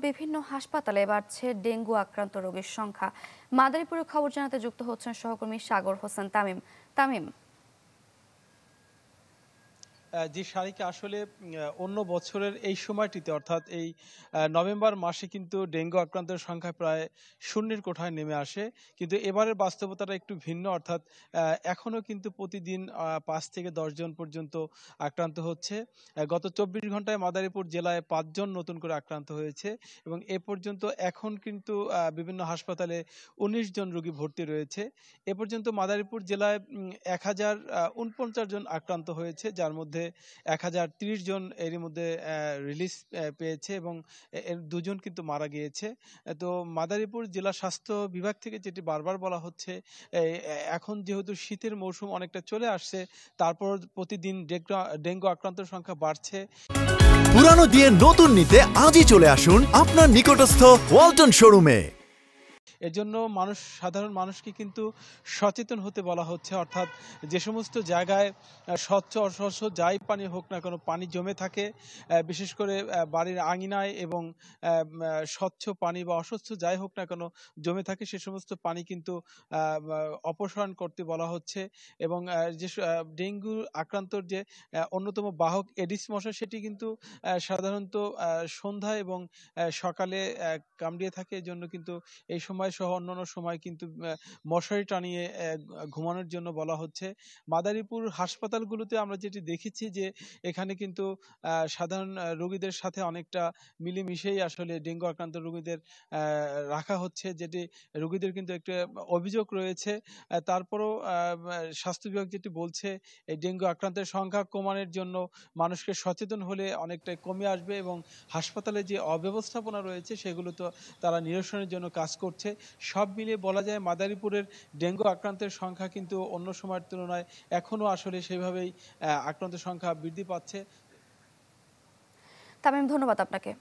বিভিন্ন হাসপাতালে বাড়ছে ডেঙ্গু আক্রান্ত রোগীর সংখ্যা। মাদারীপুরের খবর জানাতে যুক্ত হচ্ছেন সহকর্মী সাগর হোসেন তামিম। তামিম। জি শারিকা আসলে অন্য বছরের এই সময়টিতে অর্থাৎ এই নভেম্বর মাসে কিন্তু ডেঙ্গু আক্রান্তের সংখ্যা প্রায় শূন্যের কোঠায় নেমে আসে। কিন্তু এবারের বাস্তবতাটা একটু ভিন্ন, অর্থাৎ এখনো কিন্তু প্রতিদিন ৫ থেকে ১০ জন পর্যন্ত আক্রান্ত হচ্ছে। গত ২৪ ঘন্টায় মাদারীপুর জেলায় ৫ জন নতুন করে আক্রান্ত হয়েছে এবং এ পর্যন্ত এখন কিন্তু বিভিন্ন হাসপাতালে ১৯ জন রোগী ভর্তি রয়েছে। এ পর্যন্ত মাদারীপুর জেলায় ১,০৪৯ জন আক্রান্ত হয়েছে, যার মধ্যে ১,০৩০ জন এরই মধ্যে রিলিজ পেয়েছে এবং এর ২ জন কিন্তু মারা গিয়েছে। তো মাদারীপুর জেলা স্বাস্থ্য বিভাগ থেকে যেটি বারবার বলা হচ্ছে, এখন যেহেতু শীতের মৌসুম অনেকটা চলে আসছে, তারপর প্রতিদিন ডেঙ্গু আক্রান্তের সংখ্যা বাড়ছে। পুরানো দিয়ে নতুন নিতে আজই চলে আসুন আপনার নিকটস্থ ওয়ালটন শোরুমে। এজন্য সাধারণ মানুষকে কিন্তু সচেতন হতে বলা হচ্ছে, অর্থাৎ যে সমস্ত জায়গায় স্বচ্ছ অস্বচ্ছ যাই পানি হোক না কেন পানি জমে থাকে, বিশেষ করে বাড়ির আঙিনায় এবং স্বচ্ছ পানি বা অস্বচ্ছ যাই হোক না কেন জমে থাকে, সে সমস্ত পানি কিন্তু অপসারণ করতে বলা হচ্ছে। এবং যে ডেঙ্গু আক্রান্তর যে অন্যতম বাহক এডিস মশা, সেটি কিন্তু সাধারণত সন্ধ্যা এবং সকালে কামড়িয়ে থাকে। এজন্য কিন্তু এই সময় সহ অন্যান্য সময় কিন্তু মশারি টানিয়ে ঘুমানোর জন্য বলা হচ্ছে। মাদারীপুর হাসপাতালগুলোতে আমরা যেটি দেখেছি যে এখানে কিন্তু সাধারণ রোগীদের সাথে অনেকটা মিলেমিশেই আসলে ডেঙ্গু আক্রান্ত রোগীদের রাখা হচ্ছে, যেটি রোগীদের কিন্তু একটা অভিযোগ রয়েছে। তারপরও স্বাস্থ্য বিভাগ যেটি বলছে, এই ডেঙ্গু আক্রান্তের সংখ্যা কমানোর জন্য মানুষকে সচেতন হলে অনেকটাই কমে আসবে এবং হাসপাতালে যে অব্যবস্থাপনা রয়েছে সেগুলো তো তারা নিরসনের জন্য কাজ করছে। সব মিলিয়ে বলা যায় মাদারীপুরের ডেঙ্গু আক্রান্তের সংখ্যা কিন্তু অন্য সময়ের তুলনায় এখনো আসলে সেভাবেই আক্রান্তের সংখ্যা বৃদ্ধি পাচ্ছে। তামিম, ধন্যবাদ আপনাকে।